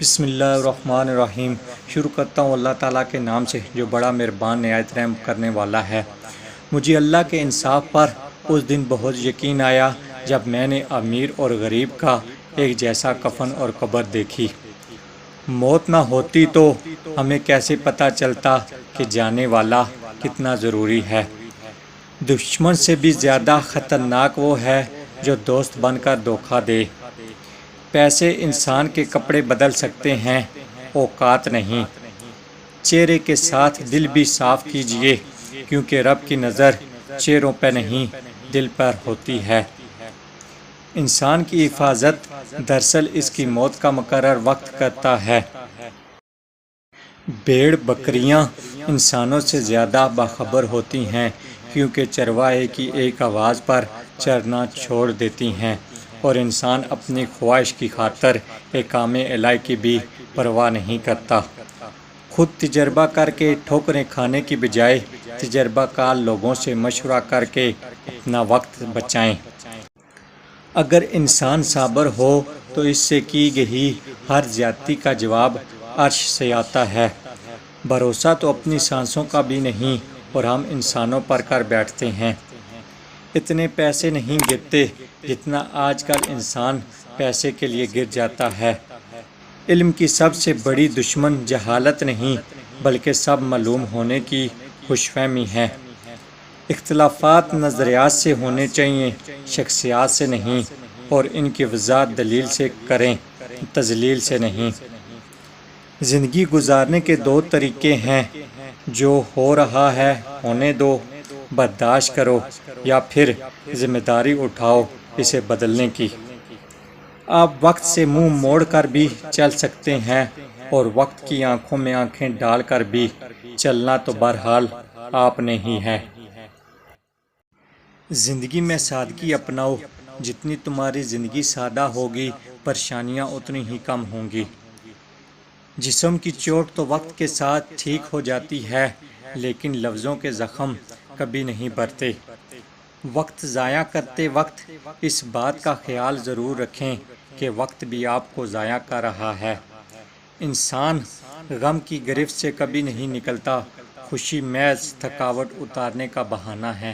بسم اللہ الرحمن الرحیم۔ شروع کرتا ہوں اللہ تعالیٰ کے نام سے جو بڑا مہربان نہایت رحم کرنے والا ہے۔ مجھے اللہ کے انصاف پر اس دن بہت یقین آیا جب میں نے امیر اور غریب کا ایک جیسا کفن اور قبر دیکھی۔ موت نہ ہوتی تو ہمیں کیسے پتہ چلتا کہ جانے والا کتنا ضروری ہے۔ دشمن سے بھی زیادہ خطرناک وہ ہے جو دوست بن کر دھوکہ دے۔ پیسے انسان کے کپڑے بدل سکتے ہیں، اوقات نہیں۔ چہرے کے ساتھ دل بھی صاف کیجیے، کیونکہ رب کی نظر چہروں پہ نہیں دل پر ہوتی ہے۔ انسان کی حفاظت دراصل اس کی موت کا مقرر وقت کرتا ہے۔ بھیڑ بکریاں انسانوں سے زیادہ باخبر ہوتی ہیں، کیونکہ چرواہے کی ایک آواز پر چرنا چھوڑ دیتی ہیں، اور انسان اپنی خواہش کی خاطر احکام الہی کی بھی پرواہ نہیں کرتا۔ خود تجربہ کر کے ٹھوکریں کھانے کی بجائے تجربہ کار لوگوں سے مشورہ کر کے اپنا وقت بچائیں۔ اگر انسان صابر ہو تو اس سے کی گئی ہر زیادتی کا جواب عرش سے آتا ہے۔ بھروسہ تو اپنی سانسوں کا بھی نہیں اور ہم انسانوں پر کر بیٹھتے ہیں۔ اتنے پیسے نہیں گرتے جتنا آج کل انسان پیسے کے لیے گر جاتا ہے۔ علم کی سب سے بڑی دشمن جہالت نہیں بلکہ سب معلوم ہونے کی خوش فہمی ہے۔ اختلافات نظریات سے ہونے چاہیے، شخصیات سے نہیں، اور ان کی وضاحت دلیل سے کریں، تضلیل سے نہیں۔ زندگی گزارنے کے دو طریقے ہیں، جو ہو رہا ہے ہونے دو، برداشت کرو، یا پھر ذمہ داری اٹھاؤ اسے بدلنے کی۔ آپ وقت سے منہ موڑ کر بھی چل سکتے ہیں اور وقت کی آنکھوں میں آنکھیں ڈال کر بھی۔ چلنا تو بہرحال آپ نے ہی ہے۔ زندگی میں سادگی اپناؤ، جتنی تمہاری زندگی سادہ ہوگی پریشانیاں اتنی ہی کم ہوں گی۔ جسم کی چوٹ تو وقت کے ساتھ ٹھیک ہو جاتی ہے، لیکن لفظوں کے زخم کبھی نہیں بھرتے۔ وقت ضائع کرتے وقت اس بات کا خیال ضرور رکھیں کہ وقت بھی آپ کو ضائع کر رہا ہے۔ انسان غم کی گرفت سے کبھی نہیں نکلتا، خوشی محض تھکاوٹ اتارنے کا بہانہ ہے۔